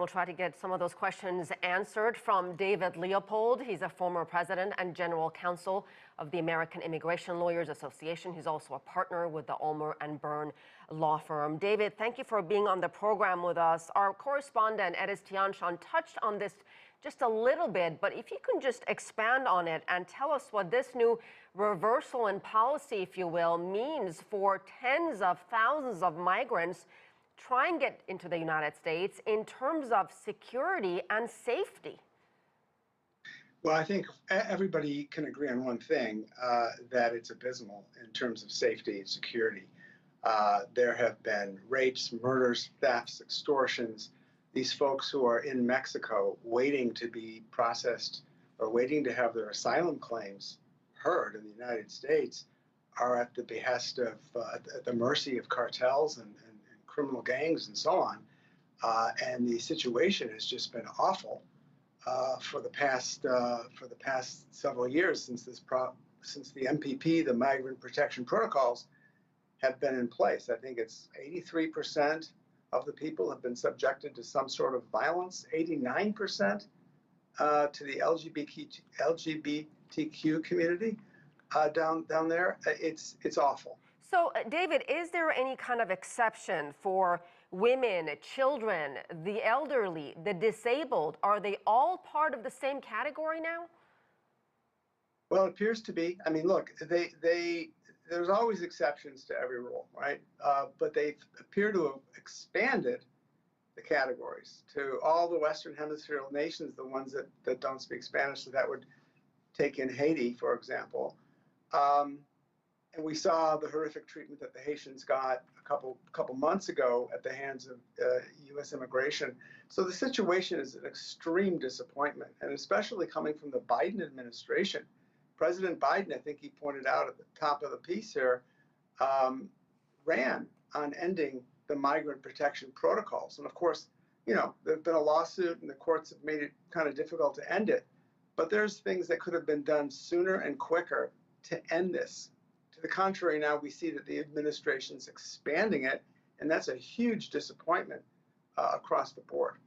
we'll try to get some of those questions answered from David Leopold. He's a former president and general counsel of the American Immigration Lawyers Association. He's also a partner with the Ulmer and Byrne law firm. David, thank you for being on the program with us. Our correspondent, Edis Tianshan, touched on this just a little bit, but if you can just expand on it and tell us what this new reversal in policy, if you will, means for tens of thousands of migrants try and get into the United States in terms of security and safety. Well, I think everybody can agree on one thing, that it's abysmal in terms of safety and security. There have been rapes, murders, thefts, extortions. These folks who are in Mexico waiting to be processed or waiting to have their asylum claims heard in the United States are at the behest of, at the mercy of cartels and criminal gangs and so on, and the situation has just been awful for the past several years since the MPP, the Migrant Protection Protocols, have been in place. I think it's 83% of the people have been subjected to some sort of violence. 89% to the LGBTQ community down there. It's awful. So, David, is there any kind of exception for women, children, the elderly, the disabled? Are they all part of the same category now? Well, it appears to be. I mean, look, there's always exceptions to every rule, right? But they appear to have expanded the categories to all the Western Hemispheric nations, the ones that don't speak Spanish. So that would take in Haiti, for example. And we saw the horrific treatment that the Haitians got a couple months ago at the hands of U.S. immigration. So the situation is an extreme disappointment, and especially coming from the Biden administration. President Biden, I think he pointed out at the top of the piece here, ran on ending the migrant protection protocols. And of course, you know, there's been a lawsuit and the courts have made it kind of difficult to end it. But there's things that could have been done sooner and quicker to end this. To the contrary, now we see that the administration's expanding it, and that's a huge disappointment across the board.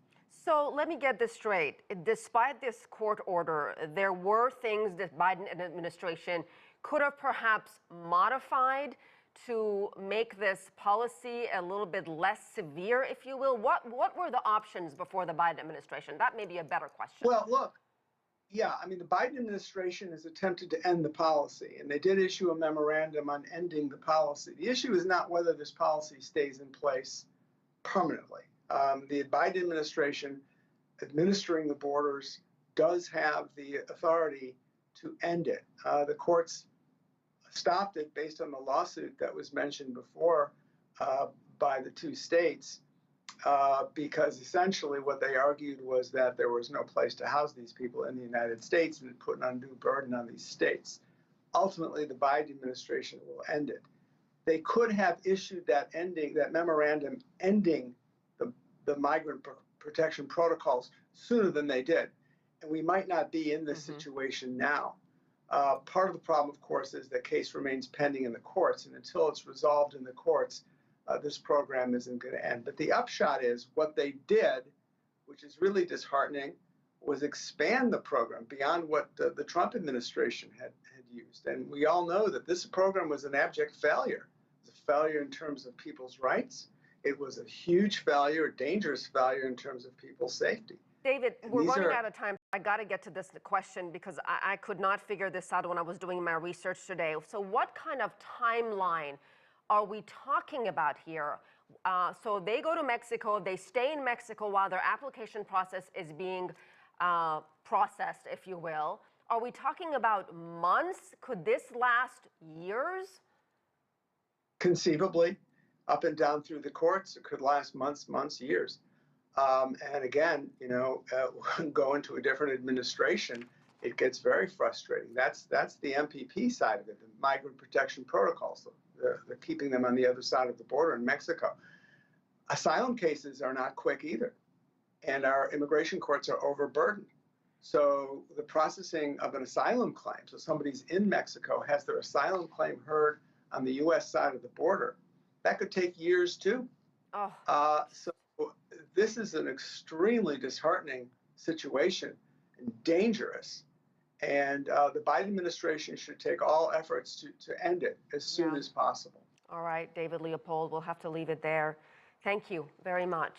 So let me get this straight. Despite this court order, there were things that Biden administration could have perhaps modified to make this policy a little bit less severe, if you will. What were the options before the Biden administration? That may be a better question. Well, look. Yeah, I mean, the Biden administration has attempted to end the policy, and they did issue a memorandum on ending the policy. The issue is not whether this policy stays in place permanently. The Biden administration administering the borders does have the authority to end it. The courts stopped it based on the lawsuit that was mentioned before by the two states. Because essentially what they argued was that there was no place to house these people in the United States, and it put an undue burden on these states. Ultimately, the Biden administration will end it. They could have issued that memorandum ending the migrant protection protocols sooner than they did, and we might not be in this situation now. Part of the problem, of course, is the case remains pending in the courts, and until it's resolved in the courts, this program isn't going to end. But the upshot is what they did, which is really disheartening, was expand the program beyond what the Trump administration had used. And we all know that this program was an abject failure. It was a failure in terms of people's rights. It was a huge failure, a dangerous failure in terms of people's safety. David, we're running out of time. I got to get to this question because I could not figure this out when I was doing my research today. So what kind of timeline are we talking about here? So they go to Mexico, they stay in Mexico while their application process is being processed, if you will. Are we talking about months? Could this last years? Conceivably, up and down through the courts, it could last months, years. And again, you know, go into a different administration, it gets very frustrating. That's the MPP side of it, the Migrant Protection Protocols. They're keeping them on the other side of the border in Mexico. Asylum cases are not quick either, and our immigration courts are overburdened. So the processing of an asylum claim, so somebody's in Mexico, has their asylum claim heard on the U.S. side of the border, that could take years too. Oh. So this is an extremely disheartening situation and dangerous. And the Biden administration should take all efforts to end it as soon as possible. All right, David Leopold, we'll have to leave it there. Thank you very much.